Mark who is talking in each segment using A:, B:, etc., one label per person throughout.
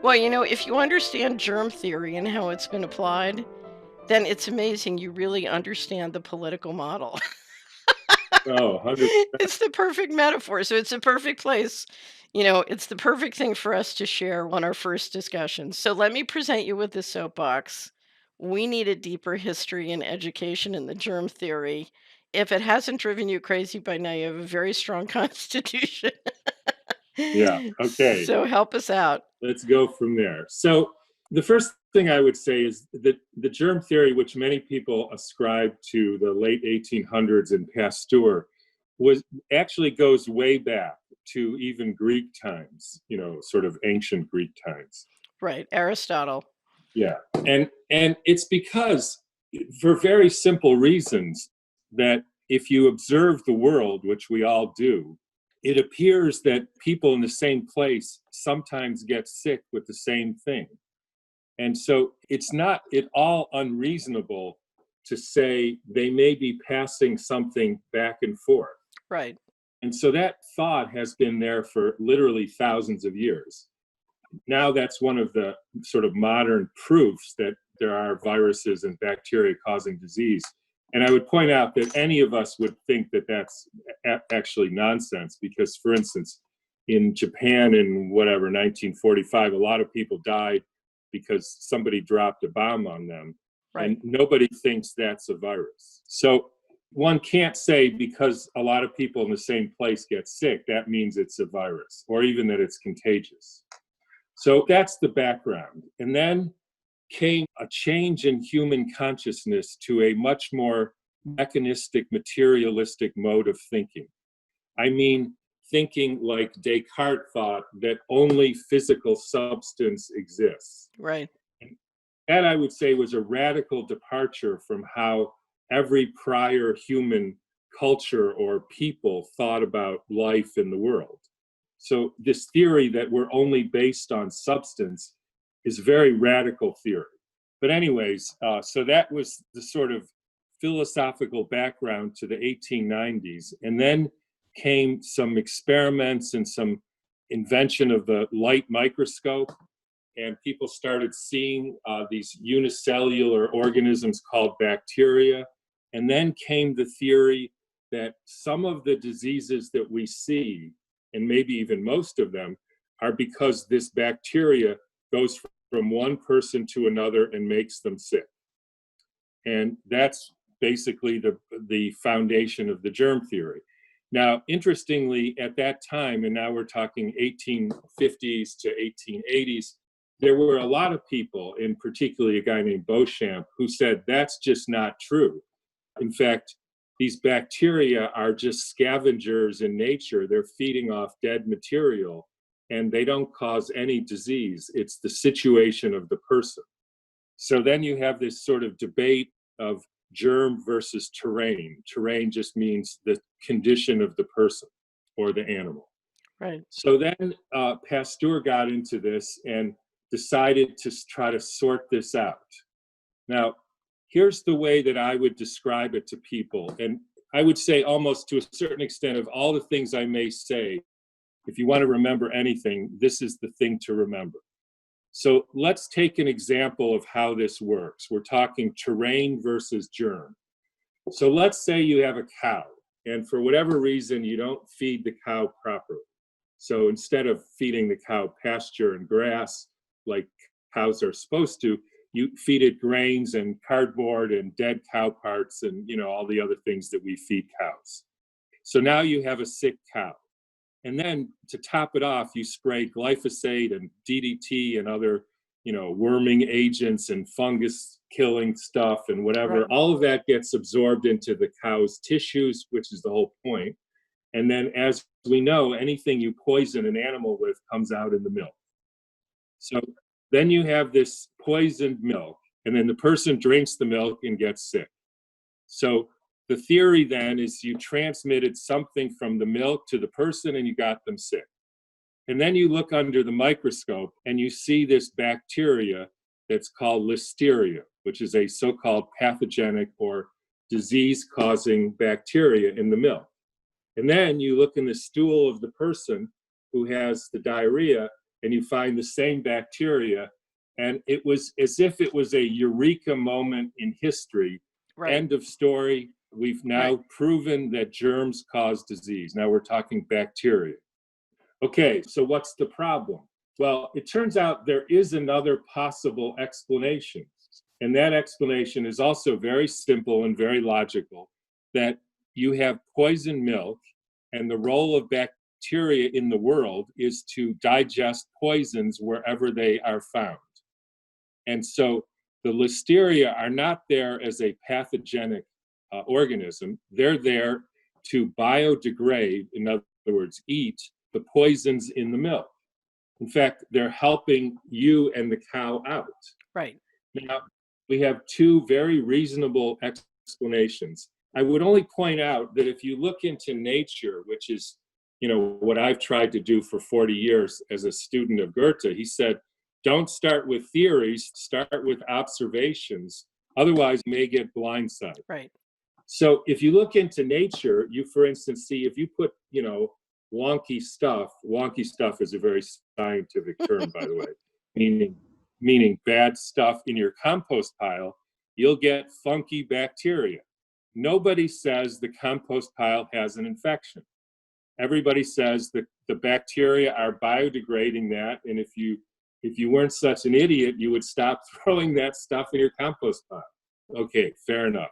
A: Well, if you understand germ theory and how it's been applied, then it's amazing you really understand the political model.
B: Oh, 100.
A: It's the perfect metaphor, so it's a perfect place. It's the perfect thing for us to share on our first discussion. So let me present you with the soapbox. We need a deeper history and education in the germ theory. If it hasn't driven you crazy by now, you have a very strong constitution.
B: Yeah. Okay.
A: So help us out.
B: Let's go from there. So the first thing I would say is that the germ theory, which many people ascribe to the late 1800s and Pasteur, was actually goes way back to even Greek times, sort of ancient Greek times.
A: Right, Aristotle.
B: Yeah. And it's because, for very simple reasons, that if you observe the world, which we all do, it appears that people in the same place sometimes get sick with the same thing. And so it's not at all unreasonable to say they may be passing something back and forth.
A: Right.
B: And so that thought has been there for literally thousands of years. Now that's one of the sort of modern proofs that there are viruses and bacteria causing disease. And I would point out that any of us would think that that's actually nonsense because, for instance, in Japan in whatever 1945, a lot of people died because somebody dropped a bomb on them,
A: Right.
B: and nobody thinks that's a virus. So one can't say because a lot of people in the same place get sick, that means it's a virus, or even that it's contagious. So that's the background. And then came a change in human consciousness to a much more mechanistic, materialistic mode of thinking. I mean, thinking like Descartes thought that only physical substance exists.
A: Right.
B: That, I would say, was a radical departure from how every prior human culture or people thought about life in the world. So this theory that we're only based on substance is a very radical theory. But anyways, so that was the sort of philosophical background to the 1890s. And then came some experiments and some invention of the light microscope. And people started seeing these unicellular organisms called bacteria. And then came the theory that some of the diseases that we see, and maybe even most of them, are because this bacteria goes from one person to another and makes them sick. And that's basically the foundation of the germ theory. Now, interestingly, at that time, and now we're talking 1850s to 1880s, there were a lot of people, and particularly a guy named Beauchamp, who said that's just not true. In fact, these bacteria are just scavengers in nature. They're feeding off dead material, and they don't cause any disease. It's the situation of the person. So then you have this sort of debate of germ versus terrain. Terrain just means the condition of the person or the animal.
A: Right.
B: So then Pasteur got into this and decided to try to sort this out. Now, here's the way that I would describe it to people. And I would say, almost to a certain extent, of all the things I may say, if you want to remember anything, this is the thing to remember. So let's take an example of how this works. We're talking terrain versus germ. So let's say you have a cow, and for whatever reason, you don't feed the cow properly. So instead of feeding the cow pasture and grass like cows are supposed to, you feed it grains and cardboard and dead cow parts and all the other things that we feed cows. So now you have a sick cow. And then to top it off, you spray glyphosate and DDT and other, worming agents and fungus killing stuff and whatever.
A: Right.
B: All of that gets absorbed into the cow's tissues, which is the whole point. And then, as we know, anything you poison an animal with comes out in the milk. So then you have this poisoned milk, and then the person drinks the milk and gets sick. So the theory then is you transmitted something from the milk to the person and you got them sick. And then you look under the microscope and you see this bacteria that's called listeria, which is a so-called pathogenic or disease-causing bacteria in the milk. And then you look in the stool of the person who has the diarrhea, and you find the same bacteria. And it was as if it was a eureka moment in history.
A: Right.
B: End of story. We've
A: Right.
B: now proven that germs cause disease. Now we're talking bacteria. Okay, so what's the problem? Well, it turns out there is another possible explanation. And that explanation is also very simple and very logical, that you have poisoned milk, and the role of bacteria in the world is to digest poisons wherever they are found. And so the listeria are not there as a pathogenic organism. They're there to biodegrade, in other words, eat the poisons in the milk. In fact, they're helping you and the cow out.
A: Right.
B: Now, we have two very reasonable explanations. I would only point out that if you look into nature, which is, what I've tried to do for 40 years as a student of Goethe, he said, don't start with theories, start with observations. Otherwise, you may get blindsided.
A: Right.
B: So if you look into nature, you, for instance, see if you put, wonky stuff is a very scientific term, by the way, meaning bad stuff in your compost pile, you'll get funky bacteria. Nobody says the compost pile has an infection. Everybody says that the bacteria are biodegrading that, and if you weren't such an idiot, you would stop throwing that stuff in your compost pile. Okay, fair enough.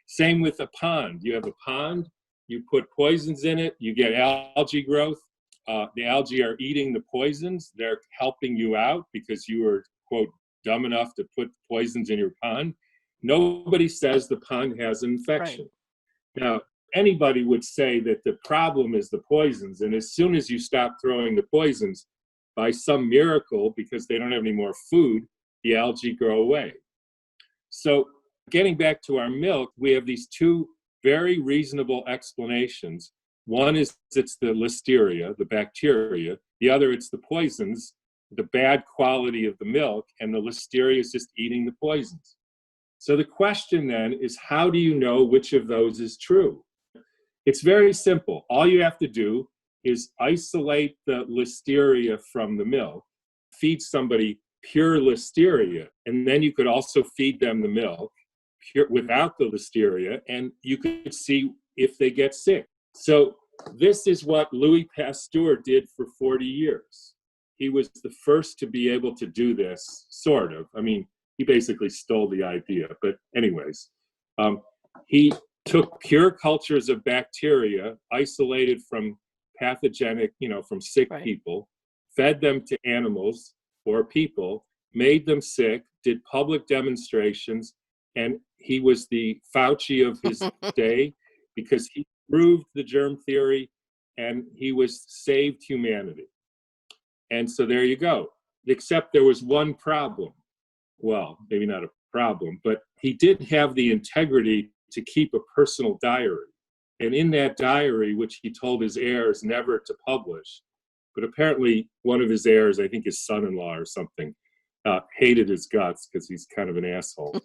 B: Same with a pond. You have a pond, you put poisons in it, you get algae growth. The algae are eating the poisons. They're helping you out because you were, quote, dumb enough to put poisons in your pond. Nobody says the pond has an infection. Right. Now, anybody would say that the problem is the poisons, and as soon as you stop throwing the poisons, by some miracle, because they don't have any more food, the algae grow away. So getting back to our milk, we have these two very reasonable explanations. One is it's the listeria, the bacteria. The other, it's the poisons, the bad quality of the milk, and the listeria is just eating the poisons. So the question then is, how do you know which of those is true? It's very simple. All you have to do is isolate the listeria from the milk, feed somebody pure listeria, and then you could also feed them the milk pure, without the listeria, and you could see if they get sick. So this is what Louis Pasteur did for 40 years. He was the first to be able to do this, sort of. I mean, he basically stole the idea, but anyways, he took pure cultures of bacteria, isolated from pathogenic, from sick
A: Right.
B: people, fed them to animals or people, made them sick, did public demonstrations, and he was the Fauci of his day because he proved the germ theory and he saved humanity. And so there you go. Except there was one problem. Well, maybe not a problem, but he did have the integrity to keep a personal diary. And in that diary, which he told his heirs never to publish, but apparently one of his heirs, I think his son-in-law or something, hated his guts because he's kind of an asshole,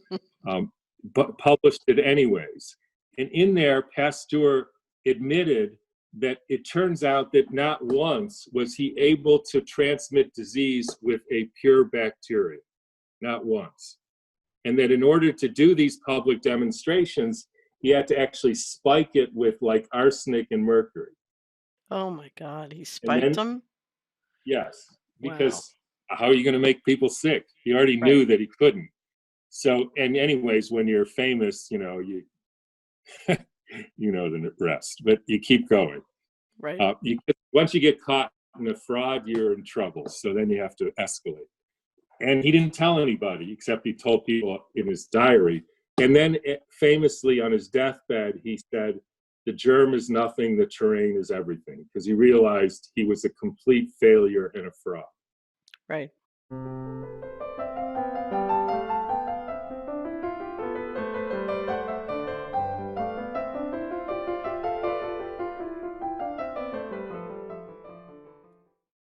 B: but published it anyways. And in there, Pasteur admitted that it turns out that not once was he able to transmit disease with a pure bacteria, not once. And that in order to do these public demonstrations, he had to actually spike it with like arsenic and mercury.
A: Oh my God, he
B: And
A: spiked
B: then,
A: them?
B: yes,
A: Wow.
B: because how are you going to make people sick? He already
A: Right.
B: knew that he couldn't. So, and anyways, when you're famous, you know the rest, but you keep going.
A: Right.
B: Once you get caught in a fraud, you're in trouble. So then you have to escalate. And he didn't tell anybody, except he told people in his diary. And then famously on his deathbed, he said, the germ is nothing, the terrain is everything, because he realized he was a complete failure and a fraud.
A: Right.